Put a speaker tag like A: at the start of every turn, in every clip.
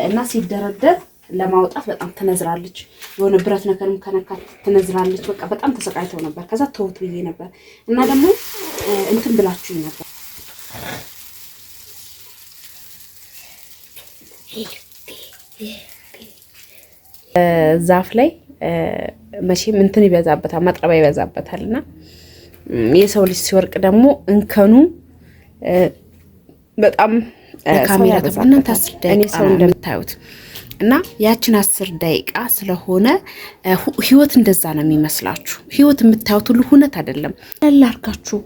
A: እና ሲደረደር ለማውጣት በጣም ትነዝራለች። የሆነ ብረት ነገርም ከነካት ትነዝራለች። በቃ በጣም ተሰቃይተው ነበር። ከዛ ተውት ብዬ ነበር እና ደግሞ እንትን ብላችሁ ነበር ዛፍ ላይ መቼም እንትን ይበዛበታል፣ መጥረባ ይበዛበታልና የሰው ልጅ ሲወርቅ ደግሞ እንከኑ በጣም ካሜራ ተባናን ታስደኝ ሰው እንደምታዩት እና ያችን 10 ደቂቃ ስለሆነ ህይወት እንደዛ ነው የሚመስላችሁ። ህይወት የምታዩት ሁሉ ሁነት አይደለም። ለላርካችሁ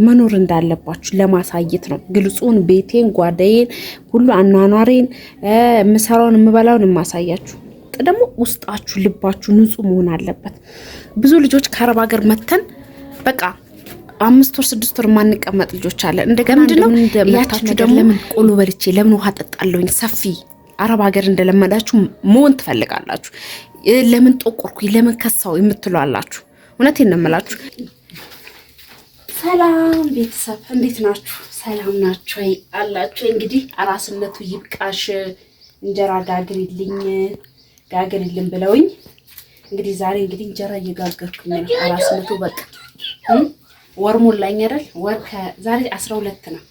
A: መኖር እንዳለባችሁ ለማሳየት ነው። ግልጹን ቤቴን፣ ጓዳዬን፣ ሁሉ አኗኗሬን፣ ምሰራውን፣ የምበላውን የማሳያችሁ። ደግሞ ውስጣችሁ ልባችሁ ንጹህ መሆን አለበት። ብዙ ልጆች ከአረብ ሀገር መተን በቃ 5 ወር 6 ወር ማንቀመጥ ልጆች አለ። እንደገና ምንድነው ያችሁ ደግሞ ለምን ቆሎ በልቼ ለምን ውሃ ጠጣለሁኝ ሰፊ አረብ ሀገር እንደለመዳችሁ መሆን ትፈልጋላችሁ። ለምን ጦቆርኩኝ ለምን ከሳው የምትሏላችሁ። እውነቴን ነው የምላችሁ። ሰላም ቤተሰብ እንዴት ናችሁ? ሰላም ናችሁ አላችሁ? እንግዲህ አራስነቱ ይብቃሽ እንጀራ ጋግሪልኝ ብለውኝ እንግዲህ ዛሬ እንግዲህ እንጀራ እየጋገርኩኝ ነው። አራስነቱ በቃ ወር ሞላኝ አይደል? ወር ከዛሬ 12 ነው።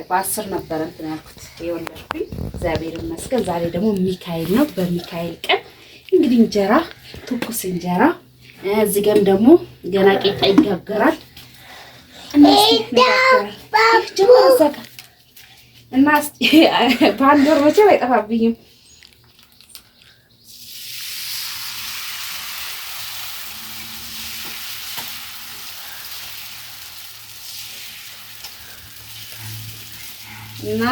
A: በ10 ነበር እንትን ያልኩት የወለድኩኝ። እግዚአብሔር ይመስገን። ዛሬ ደግሞ ሚካኤል ነው። በሚካኤል ቀን እንግዲህ እንጀራ ትኩስ እንጀራ እዚህ ጋርም ደግሞ ገና ቂጣ ይጋገራል እና በአንድ ወር መቼም አይጠፋብኝም። እና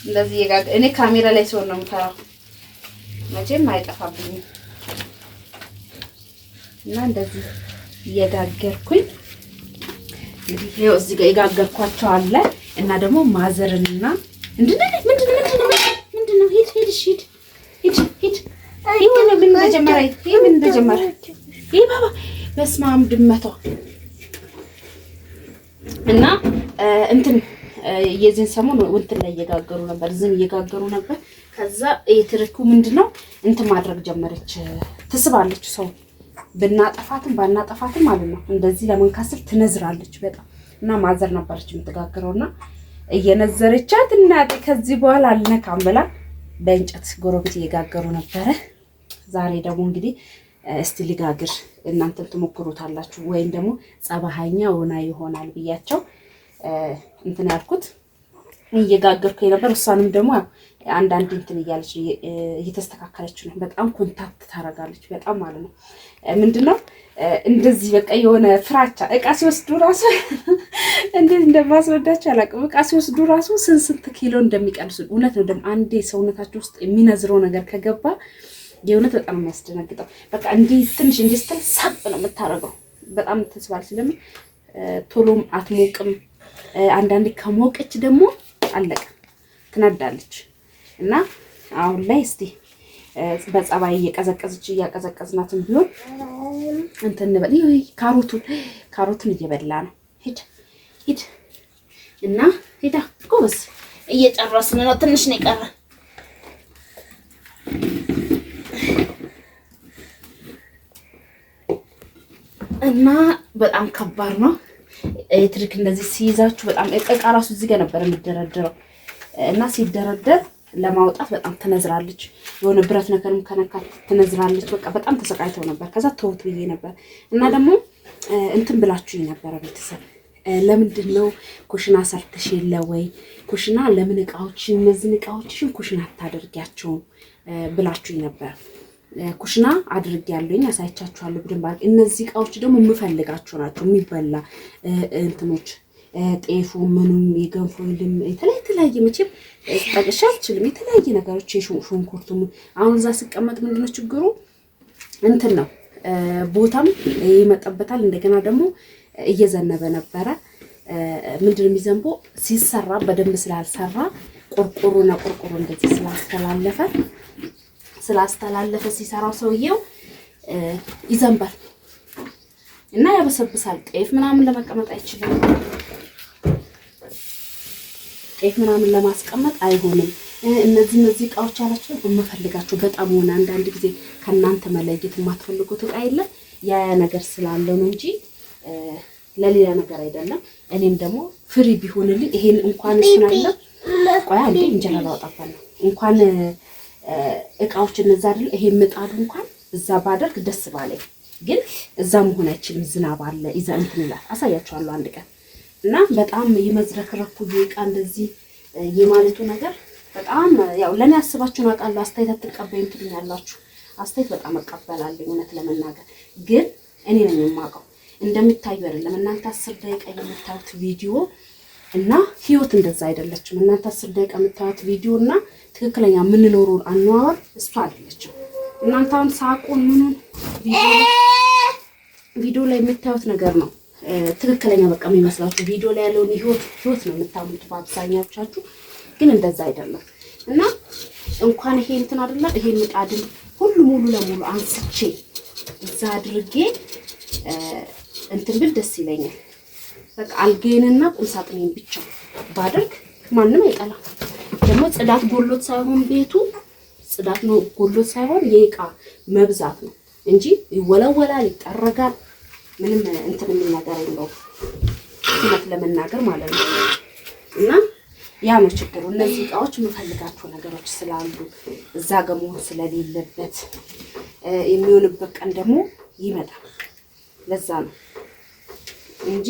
A: እንደዚህ እኔ ካሜራ ላይ ሲሆን ነው የምፈራው፣ መቼም አይጠፋብኝም። እና እንደዚህ እየጋገርኩኝ እንግዲህ ይኸው እዚህ ጋር የጋገርኳቸው አለ እና ደግሞ ማዘርንና ምንድነው ምን እንደጀመረ ይሄ ባባ በስመ አብ ድመቷ እና እንትን የዚህን ሰሞን እንትን ላይ እየጋገሩ ነበር፣ ዝም እየጋገሩ ነበር። ከዛ የትርኩ ምንድነው እንትን ማድረግ ጀመረች። ትስባለች ሰው ብናጠፋትም ባናጠፋትም ማለት ነው። እንደዚህ ለመንካስር ትነዝራለች በጣም እና ማዘር ነበረች የምትጋግረውና እየነዘረቻት እናቴ ከዚህ በኋላ አልነካም ብላ በእንጨት ጎረቤት እየጋገሩ ነበረ። ዛሬ ደግሞ እንግዲህ እስቲ ልጋግር እናንተም ትሞክሩታላችሁ ወይም ደግሞ ጸባሃኛ ሆና ይሆናል ብያቸው እንትን ያልኩት እየጋገርኩ ነበር። እሷንም ደግሞ አንዳንድ እንትን እያለች እየተስተካከለች ነው። በጣም ኮንታክት ታረጋለች በጣም ማለት ነው። ምንድነው እንደዚህ በቃ የሆነ ፍራቻ እቃ ሲወስዱ ራሱ እንዴት እንደማስወዳቸው አላውቅም። እቃ ሲወስዱ ራሱ ስንት ኪሎ እንደሚቀንሱ እውነት ነው። ደግሞ አንዴ ሰውነታቸው ውስጥ የሚነዝረው ነገር ከገባ የእውነት በጣም የሚያስደነግጠው በቃ እንዲህ ትንሽ እንዲህ ስትል ሳብ ነው የምታረገው። በጣም ተስባል ስለምን ቶሎም አትሞቅም። አንዳንዴ ከሞቀች ደግሞ አለቀ ትነዳለች። እና አሁን ላይ እስቲ በጸባይ እያቀዘቀዝናትን ቢሆን እንትን እንበል። ይሄ ካሮቱን እየበላ ነው። ሂድ እና ሄዳ ጎበዝ እየጨረስን ነው። ትንሽ ነው የቀረ እና በጣም ከባድ ነው። ኤሌክትሪክ እንደዚህ ሲይዛችሁ በጣም እቃ ራሱ እዚህ ጋር ነበር የሚደረደረው እና ሲደረደር ለማውጣት በጣም ትነዝራለች። የሆነ ብረት ነገርም ከነካት ትነዝራለች። በቃ በጣም ተሰቃይተው ነበር። ከዛ ተውት ብዬ ነበር እና ደግሞ እንትን ብላችሁኝ ነበር ቤተሰብ፣ ለምንድን ነው ኩሽና ሰርተሽ የለ ወይ ኩሽና ለምን እነዚህን እቃዎችሽን ኩሽና አታደርጊያቸውም ብላችሁኝ ነበር። ኩሽና አድርጌያለሁኝ፣ አሳይቻችኋለሁ በደንብ አድርጌ። እነዚህ እቃዎች ደግሞ የምፈልጋቸው ናቸው። የሚበላ እንትኖች ጤፉ ምኑም የገንፎ ልም የተለያየ መቼም ጠቅሻ አልችልም። የተለያየ ነገሮች ሽንኩርቱ አሁን እዛ ሲቀመጥ ምንድነው ችግሩ እንትን ነው ቦታም ይመጣበታል። እንደገና ደግሞ እየዘነበ ነበረ። ምንድነው የሚዘንበው ሲሰራ በደንብ ስላልሰራ ቆርቆሮና ቆርቆሮ እንደዚህ ስላስተላለፈ ሲሰራው ሰውየው ይዘንባል እና ያበሰብሳል። ጤፍ ምናምን ለመቀመጥ አይችልም። ጤፍ ምናምን ለማስቀመጥ አይሆንም። እነዚህ እቃዎች አላችሁ የምፈልጋችሁ በጣም ሆነ አንዳንድ ጊዜ ከእናንተ መለየት የማትፈልጉት እቃ የለ ያ ነገር ስላለው ነው እንጂ ለሌላ ነገር አይደለም። እኔም ደግሞ ፍሪ ቢሆንልኝ ይሄን እንኳን ስናለ ቆያ እንዴ እንጀራ ላውጣፋለሁ እንኳን እቃዎች እነዛ አይደል ይሄ ምጣዱ እንኳን እዛ ባደርግ ደስ ባለኝ፣ ግን እዛ መሆን አይችልም። ዝናብ አለ ይዛ እንትን ይላል። አሳያችኋለሁ አንድ ቀን እና በጣም የመዝረክረኩ እቃ እንደዚህ የማለቱ ነገር በጣም ያው ለኔ አስባችሁ ነው አውቃለሁ። አስተያየት አትቀበይም ትሉኛላችሁ። አስተያየት በጣም እቀበላለሁ እውነት ለመናገር ግን እኔ ነኝ የማውቀው። እንደምታዩ አይደለም እናንተ 10 ደቂቃ የምታዩት ቪዲዮ እና ህይወት እንደዛ አይደለችም። እናንተ 10 ደቂቃ የምታዩት ቪዲዮ እና ትክክለኛ የምንኖረው አኗኗር እሱ አይደለችም። እናንተ አሁን ሳቁን ምኑን ቪዲዮ ላይ የምታዩት ነገር ነው ትክክለኛ በቃ የሚመስላችሁ። ቪዲዮ ላይ ያለውን ህይወት ነው የምታምኑት በአብዛኛዎቻችሁ፣ ግን እንደዛ አይደለም። እና እንኳን ይሄ እንትን አይደለም ይሄ ምጣድን ሁሉ ሙሉ ለሙሉ አንስቼ እዛ አድርጌ እንትን ብል ደስ ይለኛል። በቃ አልጋዬንና ቁምሳጥኔን ብቻ ባደርግ ማንም አይጠላም። ደግሞ ጽዳት ጎሎት ሳይሆን ቤቱ ጽዳት ነው ጎሎት ሳይሆን የእቃ መብዛት ነው እንጂ ይወለወላል፣ ይጠረጋል፣ ምንም እንትን የሚል ነገር የለውም እውነት ለመናገር ማለት ነው። እና ያ ነው ችግሩ። እነዚህ እቃዎች የምፈልጋቸው ነገሮች ስላሉ እዛ ጋር መሆን ስለሌለበት የሚሆንበት ቀን ደግሞ ይመጣል። ለዛ ነው እንጂ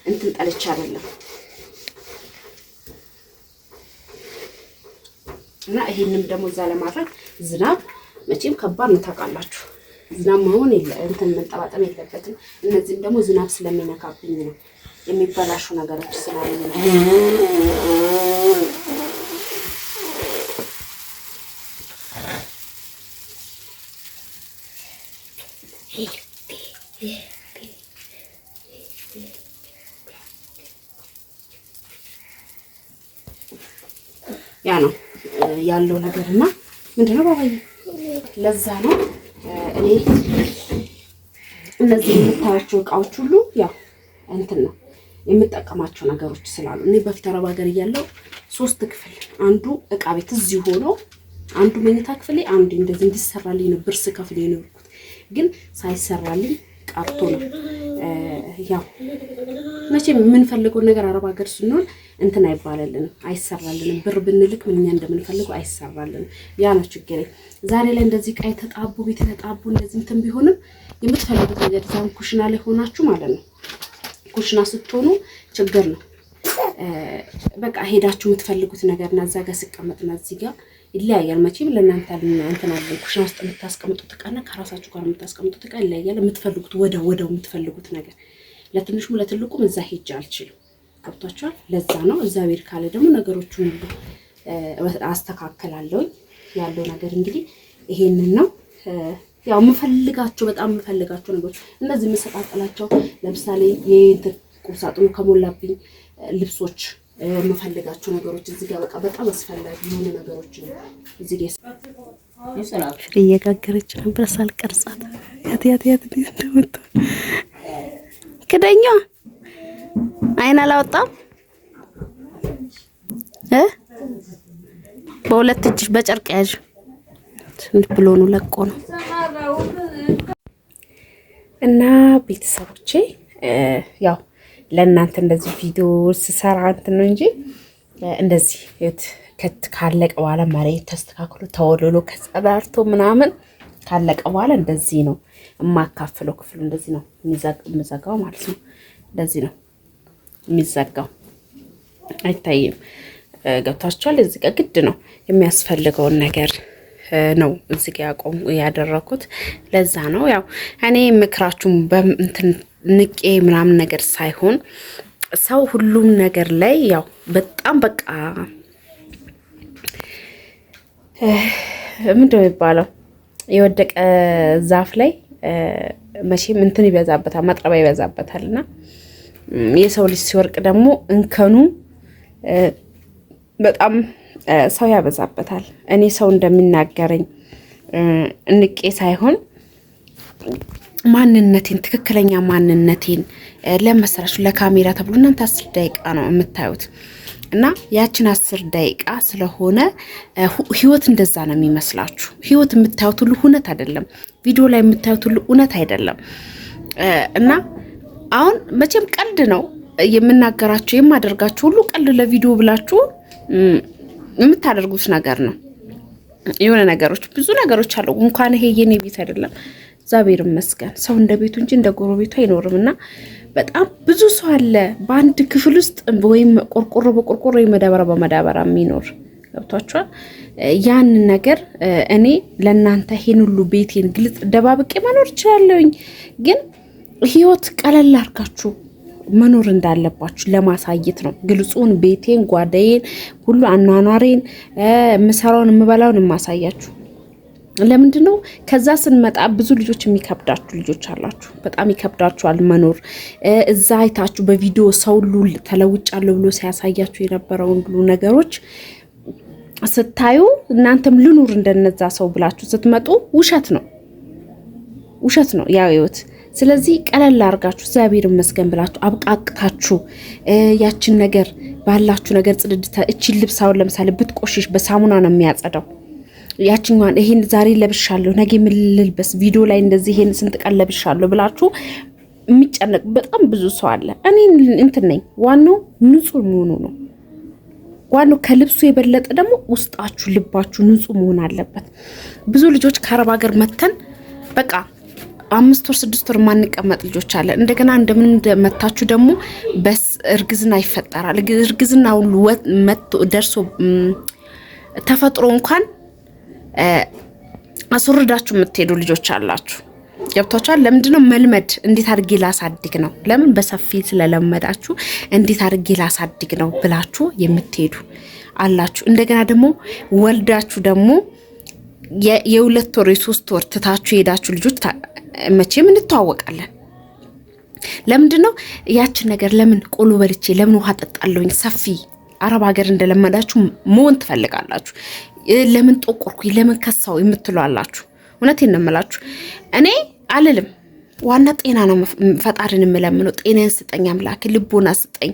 A: እንትን ጠልቼ አይደለም። እና ይሄንም ደግሞ እዛ ለማድረግ ዝናብ መቼም ከባድ ነው ታውቃላችሁ። ዝናብ መሆን እንትን መንጠባጠብ የለበትም። እነዚህም ደግሞ ዝናብ ስለሚነካብኝ ነው የሚበላሹ ነገሮች ስላሉ ነው። ያ ነው ያለው ነገርና ምንድነው ባባዬ ለዛ ነው እኔ እነዚህ የምታያቸው እቃዎች ሁሉ ያው እንትን ነው የምጠቀማቸው ነገሮች ስላሉ እኔ በፊት አረብ ሀገር እያለሁ 3 ክፍል አንዱ እቃ ቤት እዚህ ሆኖ አንዱ መኝታ ክፍል አንዱ እንደዚህ እንዲሰራልኝ ነው ብር ስከፍል የነበርኩት። ግን ሳይሰራልኝ ቀርቶ ነው። ያው መቼም የምንፈልገው ነገር አረብ ሀገር ስንሆን እንትን አይባልልንም፣ አይሰራልንም። ብር ብንልክ ምንኛ እንደምንፈልገው አይሰራልንም። ያ ነው ችግሬ። ዛሬ ላይ እንደዚህ ቃይ ተጣቡ ቤት ተጣቡ እንደዚህ እንትን ቢሆንም የምትፈልጉት ነገር ዛም ኩሽና ላይ ሆናችሁ ማለት ነው። ኩሽና ስትሆኑ ችግር ነው። በቃ ሄዳችሁ የምትፈልጉት ነገርና እዛ ጋር ሲቀመጥና እዚህ ጋር ይለያያል። መቼም ለእናንተ እንትን አለ ኩሽና ውስጥ የምታስቀምጡት እቃና ከራሳችሁ ጋር የምታስቀምጡት እቃ ይለያያል። የምትፈልጉት ወደው የምትፈልጉት ነገር ለትንሹም ለትልቁም እዛ ሄጄ አልችልም። ገብቷችኋል? ለዛ ነው እግዚአብሔር ካለ ደግሞ ነገሮቹን ሁሉ አስተካክላለሁ። ያለው ነገር እንግዲህ ይሄንን ነው። ያው የምፈልጋቸው በጣም የምፈልጋቸው ነገሮች እነዚህ የምሰጣጥላቸው ለምሳሌ የእንትን ቁምሳጥኑ ከሞላብኝ ልብሶች የምፈልጋቸው ነገሮች እዚህ ጋር በቃ በጣም አስፈላጊ የሆኑ ነገሮች ነው። እዚህ ጋር እየጋገረች ነበር ሳልቀርጻት ያት እንደመጣ ክደኛ አይን አላወጣም በሁለት እጅ በጨርቅ ያዥ ብሎኑ ለቆ ነው። እና ቤተሰቦቼ ያው ለእናንተ እንደዚህ ቪዲዮ ስሰራ እንትን ነው እንጂ እንደዚህ ከት ካለቀ በኋላ መሬት ተስተካክሎ ተወልሎ ከጸዳርቶ ምናምን ካለቀ በኋላ እንደዚህ ነው የማካፍለው። ክፍሉ እንደዚህ ነው የሚዘጋው ማለት ነው። እንደዚህ ነው የሚዘጋው፣ አይታይም። ገብታችኋል? እዚህ ጋር ግድ ነው የሚያስፈልገውን ነገር ነው እዚህ ጋር ያደረኩት። ለዛ ነው ያው እኔ ምክራችሁን በእንትን ንቄ ምናምን ነገር ሳይሆን ሰው ሁሉም ነገር ላይ ያው በጣም በቃ ምንድነው የሚባለው የወደቀ ዛፍ ላይ መቼም እንትን ይበዛበታል፣ መጥረቢያ ይበዛበታልና የሰው ልጅ ሲወርቅ ደግሞ እንከኑ በጣም ሰው ያበዛበታል። እኔ ሰው እንደሚናገረኝ እንቄ ሳይሆን ማንነቴን ትክክለኛ ማንነቴን ለመሰራችሁ ለካሜራ ተብሎ እናንተ 10 ደቂቃ ነው የምታዩት። እና ያችን 10 ደቂቃ ስለሆነ ህይወት እንደዛ ነው የሚመስላችሁ። ህይወት የምታዩት ሁሉ እውነት አይደለም። ቪዲዮ ላይ የምታዩት ሁሉ እውነት አይደለም። እና አሁን መቼም ቀልድ ነው የምናገራችሁ የማደርጋችሁ ሁሉ ቀልድ ለቪዲዮ ብላችሁ የምታደርጉት ነገር ነው። የሆነ ነገሮች ብዙ ነገሮች አሉ። እንኳን ይሄ የኔ ቤት አይደለም እግዚአብሔር ይመስገን ሰው እንደ ቤቱ እንጂ እንደ ጎረቤቱ አይኖርምና በጣም ብዙ ሰው አለ በአንድ ክፍል ውስጥ ወይም ቆርቆሮ በቆርቆሮ መዳበራ በመዳበራ የሚኖር ገብቷችኋል። ያን ነገር እኔ ለእናንተ ይሄን ሁሉ ቤቴን ግልጽ ደባብቄ መኖር እችላለሁኝ፣ ግን ህይወት ቀለል አድርጋችሁ መኖር እንዳለባችሁ ለማሳየት ነው። ግልጹን ቤቴን፣ ጓዳዬን፣ ሁሉ አኗኗሬን፣ ምሰራውን የምበላውን የማሳያችሁ ለምንድን ነው? ከዛ ስንመጣ ብዙ ልጆች የሚከብዳችሁ ልጆች አላችሁ። በጣም ይከብዳችኋል መኖር። እዛ አይታችሁ በቪዲዮ ሰው ሁሉ ተለውጫለሁ ብሎ ሲያሳያችሁ የነበረውን ሁሉ ነገሮች ስታዩ እናንተም ልኑር እንደነዛ ሰው ብላችሁ ስትመጡ ውሸት ነው ያ ህይወት። ስለዚህ ቀለል አድርጋችሁ እግዚአብሔር ይመስገን ብላችሁ አብቃቅታችሁ ያችን ነገር ባላችሁ ነገር ጽድድታ እቺን ልብስ አሁን ለምሳሌ ብትቆሽሽ በሳሙና ነው የሚያጸዳው። ያችኛዋን ይሄን ዛሬ ለብሻለሁ ነገ ምን ልልበስ ቪዲዮ ላይ እንደዚህ ይሄን ስንት ቀን ለብሻለሁ ብላችሁ የሚጨነቅ በጣም ብዙ ሰው አለ። እኔ እንትን ነኝ። ዋናው ንጹህ መሆኑ ነው። ዋናው ከልብሱ የበለጠ ደግሞ ውስጣችሁ ልባችሁ ንጹህ መሆን አለበት። ብዙ ልጆች ከአረብ ሀገር መተን በቃ 5 ወር 6 ወር ማንቀመጥ ልጆች አለ። እንደገና እንደምን እንደመታችሁ ደግሞ በስ እርግዝና ይፈጠራል። እርግዝና ሁሉ መጥቶ ደርሶ ተፈጥሮ እንኳን አስወርዳችሁ የምትሄዱ ልጆች አላችሁ። ገብታችኋል። ለምንድነው መልመድ እንዴት አድርጌ ላሳድግ ነው። ለምን በሰፊ ስለለመዳችሁ እንዴት አድርጌ ላሳድግ ነው ብላችሁ የምትሄዱ አላችሁ። እንደገና ደግሞ ወልዳችሁ ደግሞ የ2 ወር የ3 ወር ትታችሁ ሄዳችሁ ልጆች መቼም እንተዋወቃለን። ለምንድነው ያችን ነገር ለምን ቆሎ በልቼ ለምን ውሃ ጠጣለሁኝ ሰፊ አረብ ሀገር እንደለመዳችሁ መሆን ትፈልጋላችሁ። ለምን ጦቆርኩኝ ለምን ከሳው የምትሉ አላችሁ። እውነቴን ነው የምላችሁ። እኔ አልልም። ዋና ጤና ነው ፈጣሪን የምለምነው። ጤናን ስጠኝ አምላክ፣ ልቦና ስጠኝ፣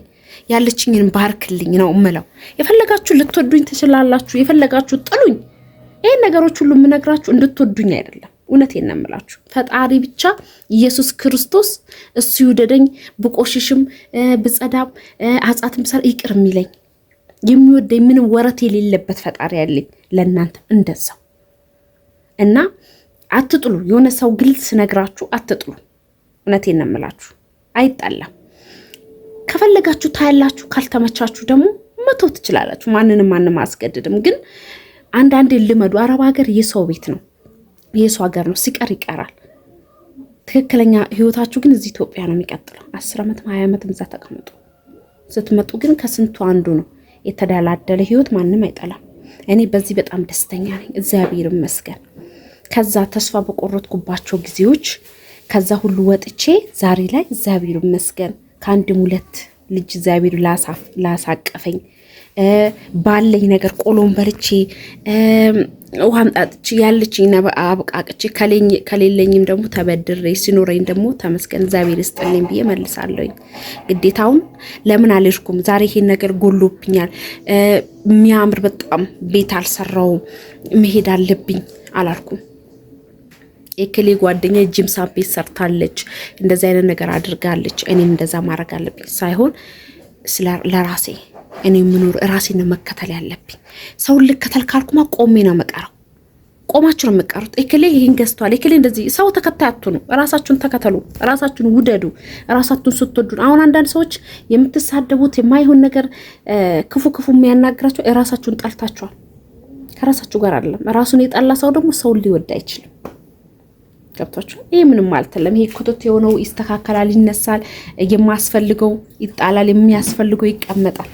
A: ያለችኝን ባርክልኝ ነው የምለው። የፈለጋችሁ ልትወዱኝ ትችላላችሁ፣ የፈለጋችሁ ጥሉኝ። ይሄን ነገሮች ሁሉ የምነግራችሁ እንድትወዱኝ አይደለም። እውነቴን ነው የምላችሁ። ፈጣሪ ብቻ ኢየሱስ ክርስቶስ እሱ ይውደደኝ፣ ብቆሽሽም ብጸዳም አጻትም ሰር ይቅር የሚለኝ የሚወደኝ ምንም ወረት የሌለበት ፈጣሪ ያለኝ ለእናንተ እንደዛው። እና አትጥሉ። የሆነ ሰው ግልጽ ነግራችሁ አትጥሉ። እውነቴን ነው የምላችሁ። አይጣላም። ከፈለጋችሁ ታያላችሁ፣ ካልተመቻችሁ ደግሞ መተው ትችላላችሁ። ማንም አያስገድድም። ግን አንዳንዴ ልመዱ። አረብ ሀገር የሰው ቤት ነው፣ የሰው ሀገር ነው። ሲቀር ይቀራል። ትክክለኛ ህይወታችሁ ግን እዚህ ኢትዮጵያ ነው የሚቀጥለው። 10 ዓመት 20 ዓመት እዛ ተቀምጡ። ስትመጡ ግን ከስንቱ አንዱ ነው። የተደላደለ ህይወት ማንም አይጠላም። እኔ በዚህ በጣም ደስተኛ ነኝ፣ እግዚአብሔር ይመስገን። ከዛ ተስፋ በቆረጥኩባቸው ጊዜዎች ከዛ ሁሉ ወጥቼ ዛሬ ላይ እግዚአብሔር ይመስገን ከአንድም 2 ልጅ እግዚአብሔር ላሳቀፈኝ ባለኝ ነገር ቆሎን በልቼ ውሃም ጣጥቼ ያለችኝ አብቃቅቼ ከሌለኝም ደግሞ ተበድሬ ሲኖረኝ ደግሞ ተመስገን እግዚአብሔር ይስጥልኝ ብዬ መልሳለሁኝ። ግዴታውን ለምን አልሽኩም? ዛሬ ይሄን ነገር ጎሎብኛል፣ የሚያምር በጣም ቤት አልሰራውም፣ መሄድ አለብኝ አላልኩም። የክሌ ጓደኛ ጂምሳ ቤት ሰርታለች፣ እንደዚህ አይነት ነገር አድርጋለች፣ እኔም እንደዛ ማድረግ አለብኝ ሳይሆን ለራሴ እኔ ምኑር ራሴን ነው መከተል ያለብኝ። ሰውን ልከተል ካልኩማ ቆሜ ነው መቀረው። ቆማችሁ ነው መቀሩት። እከሌ ይሄን ገዝቷል፣ እከሌ እንደዚህ። ሰው ተከታይ አትሁኑ። ራሳችሁን ተከተሉ፣ ራሳችሁን ውደዱ። ራሳችሁን ስትወዱ አሁን አንዳንድ ሰዎች የምትሳደቡት የማይሆን ነገር ክፉ የሚያናግራቸው ራሳችሁን ጠልታችኋል። ከራሳችሁ ጋር አይደለም። ራሱን የጠላ ሰው ደግሞ ሰውን ሊወድ አይችልም። ገብታችሁ? ይሄ ምንም ማለት አይደለም። ይሄ ኮቶት የሆነው ይስተካከላል፣ ይነሳል፣ የማያስፈልገው ይጣላል፣ የሚያስፈልገው ይቀመጣል።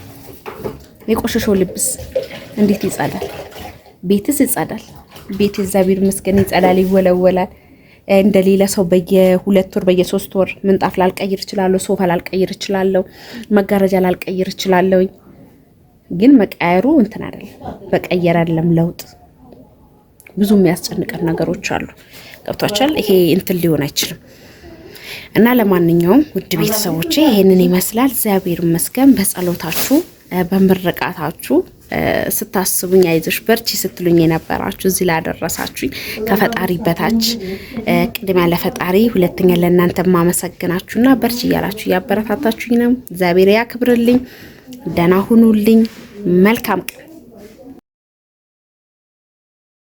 A: የቆሸሸው ልብስ እንዴት ይጸዳል? ቤትስ ይጸዳል። ቤት እግዚአብሔር ይመስገን ይጸዳል፣ ይወለወላል። እንደሌላ ሰው በየ2 ወር በየ3 ወር ምንጣፍ ላልቀይር እችላለሁ፣ ሶፋ ላልቀይር እችላለሁ፣ መጋረጃ ላልቀይር እችላለሁ። ግን መቀየሩ እንትን አይደለም፣ በቀየር አይደለም ለውጥ። ብዙ የሚያስጨንቀን ነገሮች አሉ። ገብቷችኋል? ይሄ እንትን ሊሆን አይችልም። እና ለማንኛውም ውድ ቤተሰቦቼ ይሄንን ይመስላል። እግዚአብሔር ይመስገን። በጸሎታችሁ በምርቃታችሁ ስታስቡኝ አይዞሽ በርቺ ስትሉኝ የነበራችሁ እዚህ ላደረሳችሁኝ ከፈጣሪ በታች ቅድሚያ ለፈጣሪ ሁለተኛ ለእናንተ ማመሰግናችሁና በርቺ እያላችሁ ያበረታታችሁኝ ነው። እግዚአብሔር ያክብርልኝ። ደህና ሁኑልኝ። መልካም ቀን